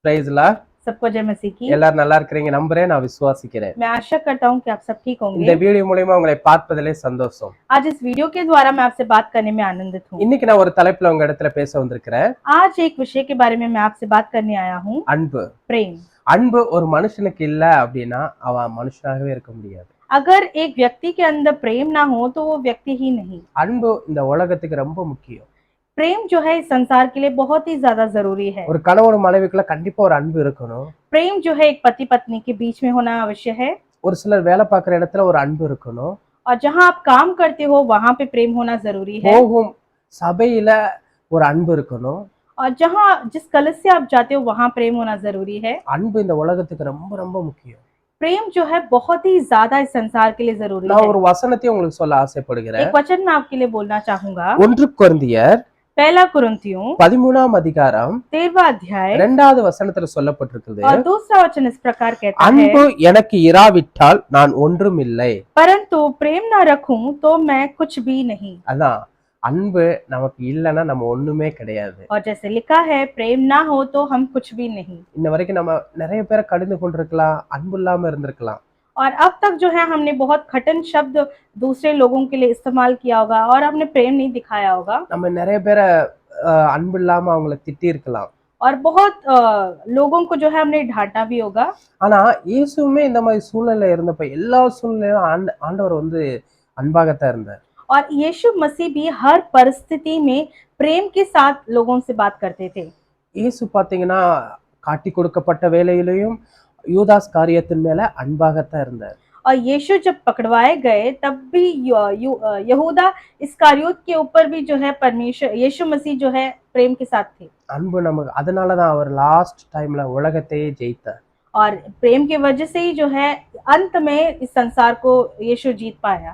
பிரைஸ்லா सबको जय मसीह की। எல்லாரும் நல்லா இருக்கிறீங்க நம்புறேன், நான் விசுவாசிக்கிறேன். मैं आशा करता हूँ कि आप सब ठीक இந்த होंगे। வீடியோ மூலமா உங்களை பார்ப்பதிலே சந்தோஷம். आज इस वीडियो के द्वारा मैं आपसे बात करने में आनंदित हूँ। இன்னைக்கு நான் ஒரு தலைப்புல உங்க இடத்துல பேச வந்திருக்கிறேன். आज एक विषय के बारे में मैं आपसे बात करने आया हूँ, அன்பு. प्रेम। அன்பு ஒரு மனுஷனுக்கு இல்ல அப்படின்னா அவன் மனுஷனாகவே இருக்க முடியாது. अगर एक व्यक्ति के अंदर प्रेम ना हो तो वो व्यक्ति ही नहीं। அன்பு இந்த உலகத்துக்கு ரொம்ப முக்கியம். प्रेम जो है इस संसार के लिए बहुत ही ज्यादा जरूरी है। ஒரு கணவன் மனைவிக்குள்ள கண்டிப்பா ஒரு அன்பு இருக்கணும். प्रेम जो है एक पति पत्नी के बीच में होना आवश्यक है। ஒரு சிலர் வேலை பார்க்குற இடத்துல ஒரு அன்பு இருக்கணும். और जहाँ आप काम करते हो वहां पे प्रेम होना जरूरी है। போகும் சபையில ஒரு அன்பு இருக்கணும். और जहाँ जिस कलश से आप जाते हो वहां प्रेम होना जरूरी है। அன்பு இந்த உலகத்துக்கு ரொம்ப ரொம்ப முக்கியம். प्रेम जो है बहुत ही ज्यादा इस संसार के लिए जरूरी है। நான் ஒரு வசனத்தை உங்களுக்கு சொல்ல ஆசைப்படுகிறேன். एक वचन मैं आपके लिए बोलना चाहूंगा। 1 கொரிந்தியர் पहला कुरिन्थियों 13ஆம் அதிகாரம் 13वां अध्याय 2வது வசனத்துல சொல்லப்பட்டிருக்குது. और दूसरा वचन इस प्रकार कहता है, அன்பு எனக்கு இராவிட்டால் நான் ஒன்றும் இல்லை. परंतु प्रेम न रखूं तो मैं कुछ भी नहीं। அதான் அன்பு நமக்கு இல்லைன்னா நம்ம ஒண்ணுமே கிடையாது. और जैसे लिखा है प्रेम ना हो तो हम कुछ भी नहीं। இன்ன வரைக்கும் நம்ம நிறைய பேரை கடிந்து கொண்டிருக்கலாம், அன்பு இல்லாம இருந்திருக்கலாம். और अब तक जो है हमने बहुत कठिन शब्द दूसरे लोगों के लिए इस्तेमाल किया होगा और हमने प्रेम नहीं दिखाया होगा। நம்ம நிறைய பேரை அன்பு இல்லாம அவங்கள திட்டி இருக்கலாம். और बहुत लोगों को जो है हमने डांटा भी होगा। ஆனா இயேசுவுமே இந்த மாதிரி சூழ்நிலை இருந்தப்ப எல்லா சூழ்நிலையும் ஆண்டவர் வந்து அன்பாகத்தான் இருந்தார். और यीशु मसीह भी हर परिस्थिति में प्रेम के साथ लोगों से बात करते थे। இயேசு பாத்தீங்கன்னா காட்டி கொடுக்கப்பட்ட வேலையிலையும் யூதாஸ் காரியத்தின் மேல அன்பாகத்தான் இருந்தார். और यीशु जब पकड़वाए गए तब भी यहूदा इस्करियोत के ऊपर भी जो है परमेश्वर यीशु मसीह जो है प्रेम के साथ थे। அன்பு நமக்கு அதனாலதான் அவர் லாஸ்ட் டைம்ல உலகத்தையே ஜெயித்தார். और प्रेम की वजह से ही जो है अंत में इस संसार को यीशु जीत पाया।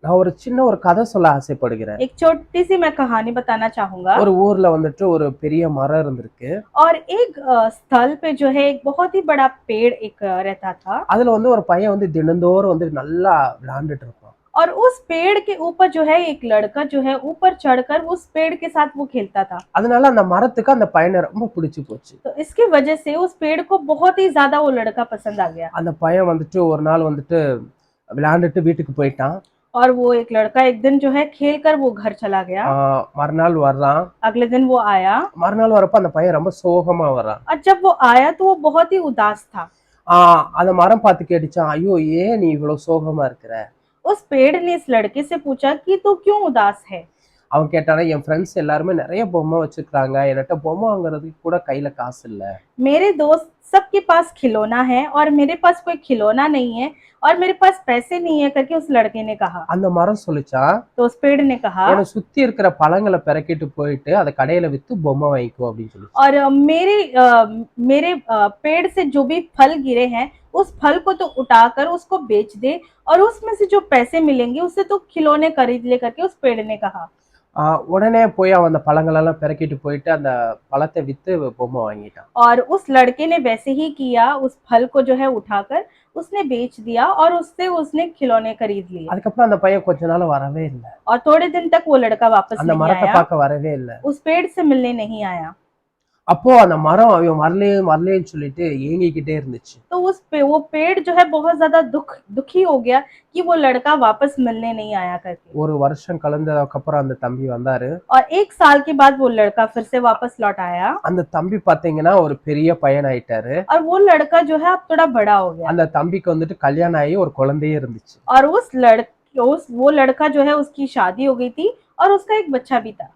நான் ஒரு சின்ன ஒரு கதை சொல்ல ஆசைப்படுகிறேன். एक छोटी सी मैं कहानी बताना चाहूंगा। ஒரு ஊர்ல வந்துட்டு ஒரு பெரிய மரம் இருந்திருக்கு. और एक स्थल पे जो है एक बहुत ही बड़ा पेड़ एक रहता था। அதுல வந்து ஒரு பையன் வந்து தினந்தோறும் வந்து நல்லா விளையாண்டுட்டு இருப்பான். और उस पेड़ के ऊपर जो है एक लड़का जो है ऊपर चढ़कर उस पेड़ के साथ वो खेलता था। அதனால அந்த மரத்துக்கு அந்த பையனை ரொம்ப பிடிச்சு போச்சு. तो इसकी वजह से उस पेड़ को बहुत ही ज्यादा वो लड़का पसंद आ गया। அந்த பையன் வந்துட்டு ஒரு நாள் வந்துட்டு விளையாண்டுட்டு வீட்டுக்கு போயிட்டான். और वो एक लड़का एक दिन जो है खेल कर वो घर चला गया। மறுநாள் வர்றான். अगले दिन वो आया। மறுநாள் வரப்ப அந்த பையன் ரொம்ப சோகமா வர்றான். और जब वो आया तो वो बहुत ही उदास था। அந்த மரம் பார்த்து கேட்டுச்சான், ஐயோ ஏன் நீ இவ்வளவு சோகமா இருக்கிற? उस पेड़ ने इस लड़के से पूछा कि तू क्यों उदास है। அவன் கேட்டானா, என் ஃப்ரெண்ட்ஸ் எல்லாருமே நிறைய பொம்மை வச்சிருக்காங்க, என்கிட்ட பொம்மை வாங்குறதுக்கு கூட கையில காசு இல்ல. मेरे दोस्त सबके पास खिलौना है और मेरे पास कोई खिलौना नहीं है और मेरे पास पैसे नहीं है करके उस लड़के ने कहा। அந்த மரம் சொல்லுச்சான், तो उस पेड़ ने कहा, என்னை சுத்தி இருக்கிற பழங்களை பெறக்கிட்டு போயிட்டு அதை கடையில வித்து பொம்மை வாங்கிக்கோ அப்படின்னு சொல்லி। और मेरे पेड़ से जो भी फल गिरे हैं उस फल को तो उठाकर उसको बेच दे और उसमें से जो पैसे मिलेंगे उससे तो खिलौने खरीद ले करके उस पेड़ ने कहा। உடனே போய் அவன் அந்த பழங்களெல்லாம் பெறக்கிட்டு போயிட்டு அந்த பழத்தை வித்து பொம்மை வாங்கிட்டான். और उस लड़के ने वैसे ही किया, उस फल को जो है उठाकर उसने बेच दिया और उससे उसने खिलौने खरीद लिए। அதுக்கப்புறம் அந்த பையன் கொஞ்ச நாள் வரவே இல்லை. और थोड़े दिन तक वो लड़का वापस அந்த नहीं மரத்தை आया, பார்க்க வரவே இல்லை. उस पेड़ से मिलने नहीं आया। அப்போ அந்த மரம் அவன் வரலேன்னு சொல்லிட்டு ஏங்கிக்கிட்டே இருந்துச்சு. तो वो पेड़ जो है बहुत ज्यादा दुखी हो गया कि वो लड़का वापस मिलने नहीं आया करके। ஒரு வருஷம் கலந்ததுக்கு அப்புறம் அந்த தம்பி வந்தாரு. और एक साल के बाद वो लड़का फिर से वापस लौट आया। அந்த தம்பி பாத்தீங்கன்னா ஒரு பெரிய பையன் ஆயிட்டாரு. और वो लड़का जो है अब थोड़ा बड़ा हो गया। அந்த தம்பிக்கு வந்துட்டு கல்யாணம் ஆகி ஒரு குழந்தையே இருந்துச்சு. और वो लड़का जो है उसकी शादी हो गई थी और उसका एक बच्चा भी था।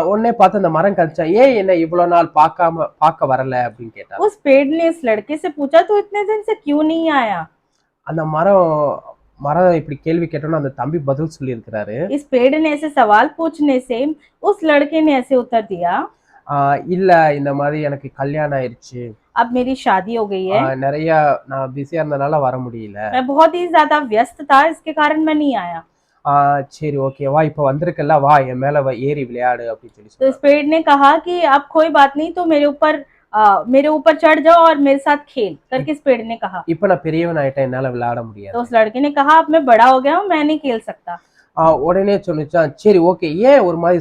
உடனே பார்த்து அந்த மரம் கடிச்சா, ஏன் என்ன இவ்வளவு நாள் பார்க்க வரல அப்படின்னு கேட்டா। उस पेड़ ने इस लड़के से पूछा तो इतने दिन से क्यों नहीं आया। அந்த மரம் இப்படி கேள்வி கேட்டோன்னா அந்த தம்பி பதில் சொல்லி இருக்கிறாரு। इस पेड़ ने ऐसे सवाल पूछने से उस लड़के ने ऐसे उत्तर दिया, இல்ல இந்த மாதிரி எனக்கு கல்யாணம் ஆயிருச்சு, अब मेरी शादी हो गई है, நிறைய நான் பிஸியா இருந்தனால வர முடியல, मैं बहुत ही ज्यादा व्यस्त था इसके कारण मैं नहीं आया। சரி ஓகே வா, இப்ப வந்திருக்கல வா என் மேல ஏறி விளையாடு அப்படின்னு சொல்லி। तो इस पेड़ ने कहा कि अब कोई बात नहीं, तो मेरे ऊपर चढ़ जाओ और मेरे साथ खेल करके इस पेड़ ने कहा। இப்ப நான் பெரியவன் ஆயிட்டேன், என்னால விளையாட முடியாது। तो उस लड़के ने कहा अब मैं बड़ा हो गया हूँ, मैं नहीं खेल सकता। உடனே சொன்னிச்சான், சரி ஓகே ஏன் ஒரு மாதிரி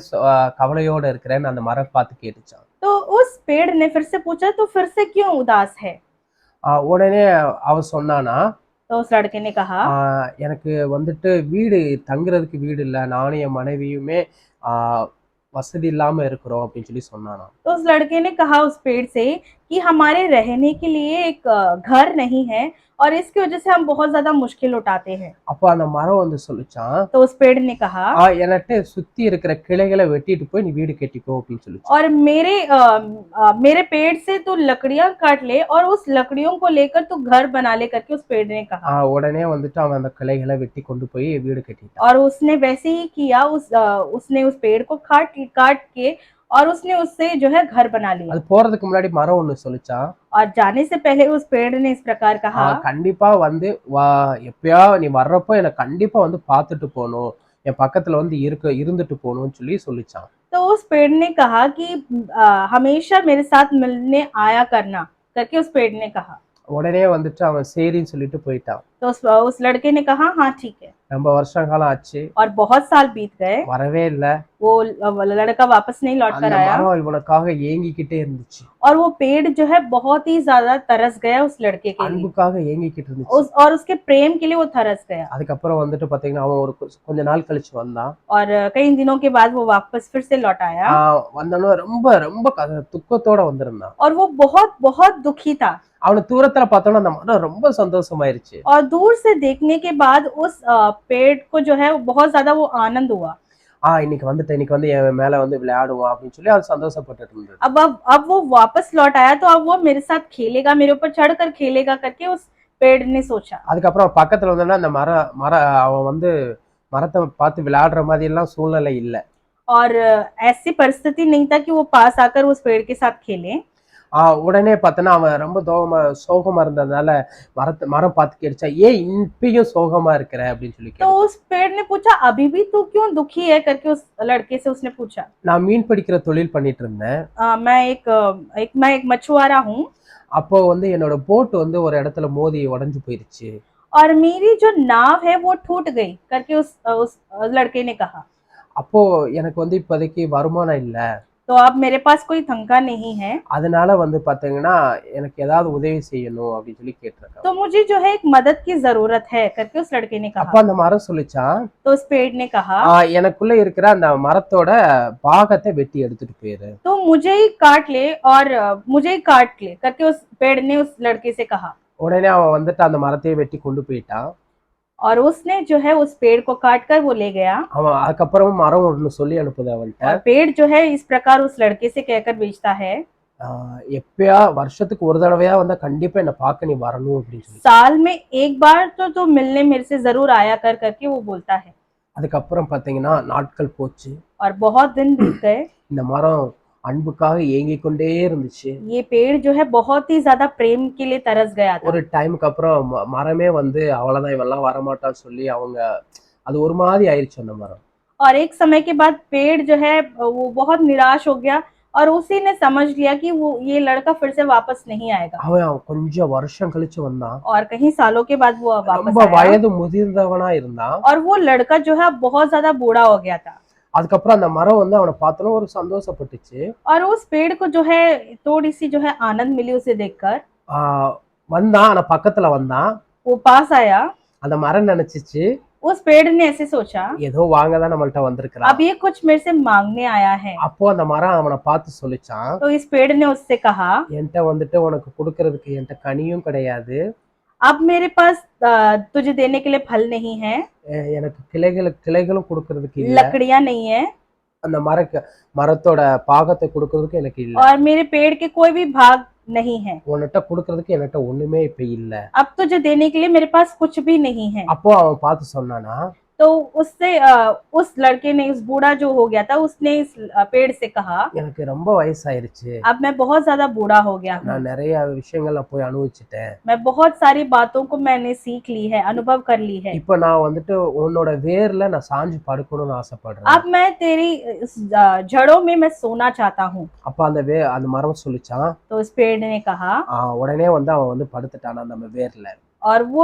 கவலையோட இருக்கிறேன்னு அந்த மரம் பார்த்து கேட்டுச்சான்। तो उस पेड़ ने फिर से पूछा, तो फिर से क्यों उदास है? உடனே அவன் சொன்னானா, तो उस लड़के ने कहा, எனக்கு வந்துட்டு வீடு தங்குறதுக்கு வீடு இல்ல. நானும் என் மனைவியுமே ஆ வசதி இல்லாம இருக்கிறோம் அப்படின்னு சொல்லி சொன்னானாம். तो उस लड़के ने कहा उस पेड़ से कि हमारे रहने के लिए एक घर नहीं है और इसकी वजह से हम बहुत ज्यादा मुश्किल उठाते हैं। அப்ப அந்த மரம் வந்து சொல்லுச்சான், तो उस पेड़ ने कहा, என்கிட்ட சுத்தி இருக்கிற கிளைகளை வெட்டிட்டு போய் நீ வீடு கட்டிக்கோ அப்படின்னு சொல்லுச்சு. और मेरे पेड़ से तू लकड़ियां काट ले और उस लकड़ियों को लेकर तू घर बना ले, करके उस पेड़ ने कहा। உடனே வந்துட்டு அவன் அந்த கிளைகளை வெட்டி கொண்டு போய் வீடு கட்டிட்டான். और उसने वैसे ही किया, उसने उस पेड़ को काट काट के और उसने उससे जो है घर बना लिया। அது போறதுக்கு முன்னாடி மரம் ஒண்ணு சொல்லுச்சா, और जाने से पहले उस पेड़ ने इस प्रकार कहा, கண்டிப்பா வந்து எப்பயா நீ வர்றப்போ என்னை கண்டிப்பா வந்து பார்த்துட்டு போகணும், என் பக்கத்துல வந்து இருந்துட்டு போகணும்னு சொல்லி சொல்லிச்சான். तो उस पेड़ ने कहा कि हमेशा मेरे साथ मिलने आया करना, करके उस पेड़ ने कहा। உடனே வந்துட்டு அவன் சரின்னு சொல்லிட்டு போயிட்டான். तो उस लड़के ने कहा, हाँ ठीक है। ரொம்ப வருஷம் காலம் ஆச்சு, और बहुत साल बीत गए, வரவே இல்ல. वो लड़का वापस नहीं लौट அந்த कर आया மரம் இவனுக்காக ஏங்கிக்கிட்டே இருந்துச்சு, और वो पेड़ जो है बहुत ही ज्यादा तरस गया उस लड़के के लिए, அன்புக்காக ஏங்கிக்கிட்டு இருந்துச்சு. और उसके प्रेम के लिए वो तरस गया। அதுக்கப்புறம் வந்துட்டு பாத்தீங்கன்னா அவன் ஒரு கொஞ்ச नाल கழிச்சு வந்தான். और कई दिनों के बाद वो वापस फिर से लौट आया வந்தானோ ரொம்ப ரொம்ப துக்கத்தோட வந்திருந்தான். और वो बहुत बहुत दुखी था। அவனை தூரத்துல பார்த்தோன்னா அந்த மரம் ரொம்ப சந்தோஷமாயிருச்சு. और दूर से देखने के बाद उस पेड़ को जो है बहुत ज्यादा वो आनंद हुआ। இன்னைக்கு வந்து என் மேல வந்து விளையாடுவான் அப்படின்னு சொல்லி அது சந்தோஷப்பட்டுட்டு இருந்தது. अब वो वापस लौट आया, तो अब वो मेरे साथ खेलेगा, मेरे ऊपर चढ़कर खेलेगा, करके उस पेड़ ने सोचा। அதுக்கப்புறம் பக்கத்துல வந்தோன்னா அந்த அவன் வந்து மரத்தை பார்த்து விளையாடுற மாதிரி எல்லாம் சூழ்நிலை இல்ல. और ऐसी परिस्थिति नहीं था कि वो पास आकर उस पेड़ के साथ खेले। உடனே பார்த்தனா அவன் ரொம்ப சோகமா இருந்ததுனால மரம் பார்த்து கேட்டுச்சா, ஏன் இப்பயும் சோகமா இருக்கிற அப்படின்னு சொல்லி तो उस पेड़ ने पूछा, अभी भी तू क्यों दुखी है, करके उस लड़के से उसने पूछा। நான் மீன் பிடிக்கிற தொழில் பண்ணிட்டு இருந்தேன். मैं एक मछुआरा हूँ। அப்போ வந்து என்னோட போட் வந்து ஒரு இடத்துல மோதி உடைஞ்சு போயிருச்சு. और मेरी जो नाव है वो टूट गई, करके उस लड़के ने कहा। அப்போ எனக்கு வந்து இப்போதைக்கு வருமானம் இல்ல, तो अब मेरे पास कोई तनख्वाह नहीं है, அதனால வந்து பாத்தீங்கன்னா எனக்கு ஏதாவது உதவி செய்யணும் அப்படின்னு சொல்லி கேட்டிருக்கான். तो मुझे जो है एक मदद की जरूरत है, करके उस लड़के ने அப்ப कहा। அந்த மரம் சொல்லிச்சான், तो उस पेड़ ने कहा, எனக்குள்ள இருக்கிற அந்த மரத்தோட பாகத்தை வெட்டி எடுத்துட்டு போயிரு, तो मुझे ही काट ले और मुझे ही काट ले, करके उस पेड़ ने उस लड़के से कहा। உடனே அவன் வந்துட்டு அந்த மரத்தையே வெட்டி கொண்டு போயிட்டான். और उसने जो है उस पेड़ को काट कर वो ले गया। அவன் அதுக்கப்புறம் மரம் ஒண்ணு சொல்லி அனுப்புது அவன்கிட்ட, और पेड़ जो है इस प्रकार उस लड़के से कहकर बेचता है, எப்பயா வருஷத்துக்கு ஒரு தடவையா வந்தா கண்டிப்பா என்ன பார்க்க நீ வரணும் அப்படின்னு சொல்லி. साल में एक बार तो मिलने मेरे से जरूर आया कर, करके वो बोलता है। அதுக்கப்புறம் பாத்தீங்கன்னா நாட்கள் போச்சு, और बहुत दिन बीत गए। இந்த மரம் அன்புக்காக ஏங்கிக் கொண்டே இருந்துச்சு. ये पेड़ जो है बहुत ही ज्यादा प्रेम के लिए तरस गया था। ஒரு டைமுக்கு அப்புறம் மரமே வந்து அவ்வளவுதான் இவெல்லாம் வரமாட்டான்னு சொல்லி அவங்க அது ஒரு மாதிரி ஆயிடுச்சு அந்த மரம். और एक समय के बाद पेड़ जो है वो बहुत निराश हो गया और उसी ने समझ लिया कि वो ये लड़का फिर से वापस नहीं आएगा। அவன் கொஞ்சம் வருஷம் கழிச்சு வந்தான், और कहीं सालों के बाद वो वापस ரொம்ப आया வயது முதிர்ந்தவனா இருந்தான். और वो लड़का जो है बहुत ज्यादा बूढ़ा हो गया था। அதுக்கப்புறம் அந்த மரம் வந்து அவனை பார்த்தோன்னு ஒரு சந்தோஷப்பட்டுச்சு. और उस पेड़ को जो है थोड़ी सी जो है आनंद मिली उसे देखकर। வந்தான், ஆனா பக்கத்துல வந்தான். वो पास आया, அந்த மரம் நினைச்சிச்சு, उस पेड़ ने ऐसे सोचा, ஏதோ வாங்கதான் நம்மள்ட்ட வந்திருக்கிறான். अब ये कुछ मेरे से मांगने आया है। அப்போ அந்த மரம் அவனை பார்த்து சொல்லிச்சான், तो इस पेड़ ने उससे कहा, என்கிட்ட வந்துட்டு உனக்கு கொடுக்கறதுக்கு என்கிட்ட கனியும் கிடையாது, अब मेरे पास तुझे देने के लिए फल नहीं है, எனக்கு கிளைகளும் கொடுக்கறதுக்கு இல்ல, लकड़ियां नहीं है, அந்த மரத்தோட பாகத்தை கொடுக்கறதுக்கு எனக்கு இல்ல, और मेरे पेड़ के कोई भी भाग नहीं है, உன்கிட்ட கொடுக்கறதுக்கு என்கிட்ட ஒண்ணுமே இப்ப இல்ல, अब तुझे देने के लिए मेरे पास कुछ भी नहीं है। அப்போ அவன் பார்த்து சொன்னானா, तो उससे उस लड़के ने, उस बूढ़ा जो हो गया था, उसने इस पेड़ से कहा, எனக்கு ரொம்ப வயசாயிருச்சு, अब मैं बहुत ज्यादा बूढ़ा हो गया हूँ, நான் நிறைய விஷயங்கள் போய் அனுபவிச்சுட்டேன், मैं बहुत सारी बातों को मैंने सीख ली है, अनुभव कर ली है, இப்ப நான் வந்துட்டு உன்னோட வேர்ல நான் சாஞ்சு படுக்கணும்னு ஆசைப்படுறேன், अब मैं तेरी इस जड़ों में मैं सोना चाहता हूँ। அப்ப அந்த மரம் சொல்லிச்சான், तो उस पेड़ ने कहा, உடனே வந்து அவன் வந்து படுத்துட்டான் அந்த வேர்ல, और वो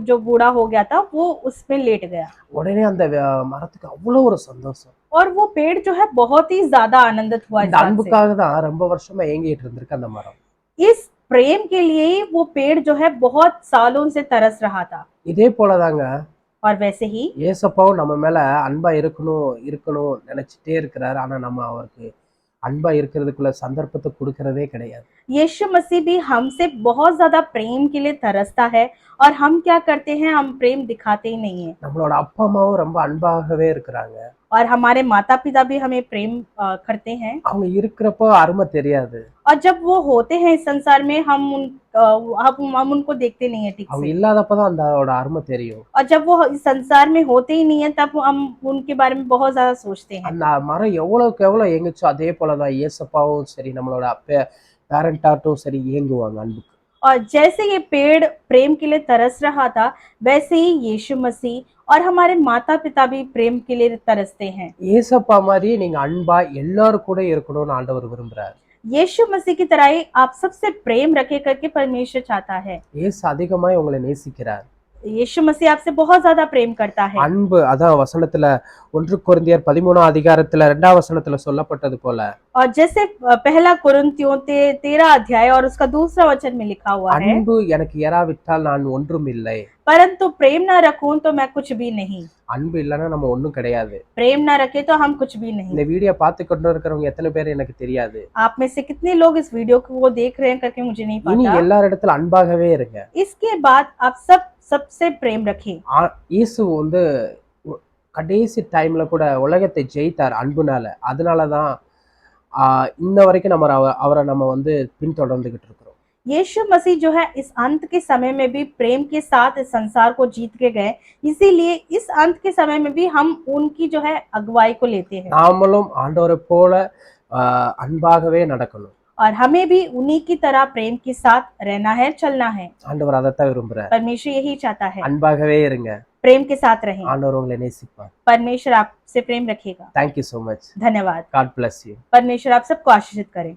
जो बूढ़ा हो गया था वो उसमें लेट गया। உடனே அந்த மரத்துக்கு அவ்வளவு ஒரு சந்தோஷம், और वो पेड़ जो है बहुत ही ज्यादा आनंदित हुआ इस இந்த बात से। அன்புக்காக தான் ரொம்ப வருஷமா ஏங்கிட்டு இருந்திருக்கு அந்த மரம். इस प्रेम के लिए ही वो पेड़ जो है बहुत सालों से तरस रहा था। இதே போலதாங்க और वैसे ही ஏசப்பாவும் நம்ம மேல அன்பா இருக்கணும் இருக்கணும் நினைச்சிட்டே இருக்கிறாரு. ஆனா நம்ம அவருக்கு அன்பா இருக்கிறதுக்குள்ள சந்தர்ப்பத்தை கொடுக்கறதே கிடையாது. यीशु मसीह भी हमसे बहुत ज्यादा प्रेम के लिए तरसता है और हम क्या करते हैं, हम प्रेम दिखाते ही नहीं है। நம்மளோட அப்பா அம்மாவும் ரொம்ப அன்பாகவே இருக்கிறாங்க. और हमारे माता पिता भी हमें प्रेम करते हैं। அவங்க இருக்கிறப்போ அருமை தெரியாது. और जब वो होते हैं इस संसार में हम उनको देखते नहीं है ठीक அவங்க से। இல்லாதப்பதான் அதோட அருமை தெரியும். और जब वो इस संसार में होते ही नहीं है तब हम उनके बारे में बहुत ज्यादा सोचते हैं। அந்த மரம் எவ்வளவுக்கு எவ்வளவு ஏங்குச்சோ அதே போலதான் ஏசப்பாவும் சரி நம்மளோட பேரண்டாட்டும் சரி ஏங்குவாங்க அன்புக்கு. और जैसे ये पेड़ प्रेम के लिए तरस रहा था, वैसे ही यीशु मसीह और हमारे माता पिता भी प्रेम के लिए तरसते हैं। ஏசப்பா மாதிரி நீங்க அன்பா எல்லாரும் கூட இருக்கணும்னு ஆண்டவர் விரும்புறாரு. यीशु मसीह की तरह ही आप सबसे प्रेम रखे करके परमेश्वर चाहता है। ஏசு அதிகமாய் உங்களை நேசிக்கிறார். यीशु मसीह आपसे बहुत ज्यादा प्रेम करता है। அன்பு அதான் வசனத்துல 1 கொரிந்தியர் 13 அதிகாரத்துல 2 வசனத்துல சொல்லப்பட்டது போல और जैसे पहला कुरिन्थियों 13 अध्याय और उसका दूसरा वचन में लिखा हुआ है, அன்பு எனக்கு எராவிட்டால் நான் ஒன்றும் இல்லை. परंतु प्रेम ना रखूं तो मैं कुछ भी नहीं। அன்பு இல்லைன்னா நம்ம ஒண்ணும் கிடையாது. प्रेम ना रखे तो हम कुछ भी नहीं। இந்த வீடியோ பார்த்து கொண்டு இருக்கிறவங்க எத்தனை பேர் எனக்கு தெரியாது. आप में से कितने लोग इस वीडियो को देख रहे हैं करके मुझे नहीं இனி पता। எல்லார் இடத்துல அன்பாகவே இருங்க. इसके बाद आप सबसे प्रेम रखें। இயேசு வந்து கடைசி டைம்ல கூட உலகத்தை ஜெயித்தார் அன்புனால. அதனாலதான் இன்ன வரைக்கும் நம்ம அவரை நம்ம வந்து பின்தொடர்ந்துகிட்டு இருக்கிறோம். यीशु मसीह जो है इस अंत के समय में भी प्रेम के साथ इस संसार को जीत के गए, इसीलिए इस अंत के समय में भी हम उनकी जो है अगुवाई को लेते हैं। நாமளும் ஆண்டவரை போல அன்பாகவே நடக்கணும். और हमें भी उन्हीं की तरह प्रेम के साथ रहना है, चलना है। ஆண்டவர் அதைத்தான் விரும்புறார். परमेश्वर यही चाहता है, அன்பாகவே இருங்க. प्रेम के साथ रहें। ஆண்டவர் உங்களை நேசிப்பார். परमेश्वर आपसे प्रेम रखेगा। Thank you so much. धन्यवाद। God bless you. परमेश्वर आप सबको आशीषित करे।